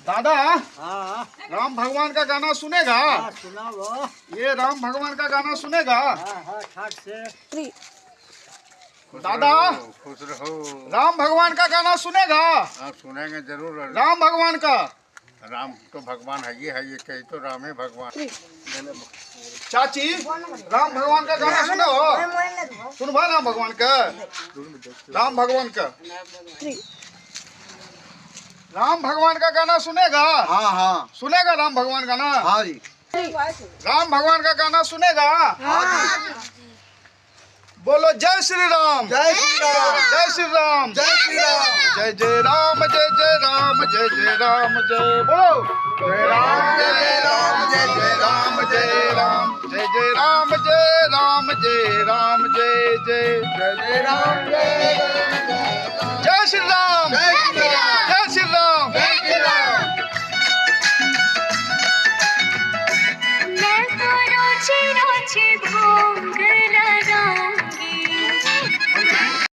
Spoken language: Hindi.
दादा हाँ राम भगवान का गाना सुनेगा? हाँ सुना वो। ये राम भगवान का गाना सुनेगा? हाँ हाँ ठाक से। दादा खुश रहो। राम भगवान का गाना सुनेगा? आप सुनेंगे जरूर। राम भगवान का। राम तो भगवान है, ये कही तो राम है भगवान। चाची राम भगवान का गाना सुने हो? सुनवा राम भगवान का। राम भगवान का राम भगवान का गाना सुनेगा? हाँ हाँ सुनेगा राम भगवान का ना? हाँ जी। राम भगवान का गाना सुनेगा? बोलो जय श्री राम। जय श्री राम। जय श्री राम। जय श्री राम। जय जय राम जय जय राम जय जय राम जय बोलो जय राम जय राम जय जय राम जय राम जय जय राम जय राम जय राम जय जय जय जय राम जय श्री राम। जय श्री राम।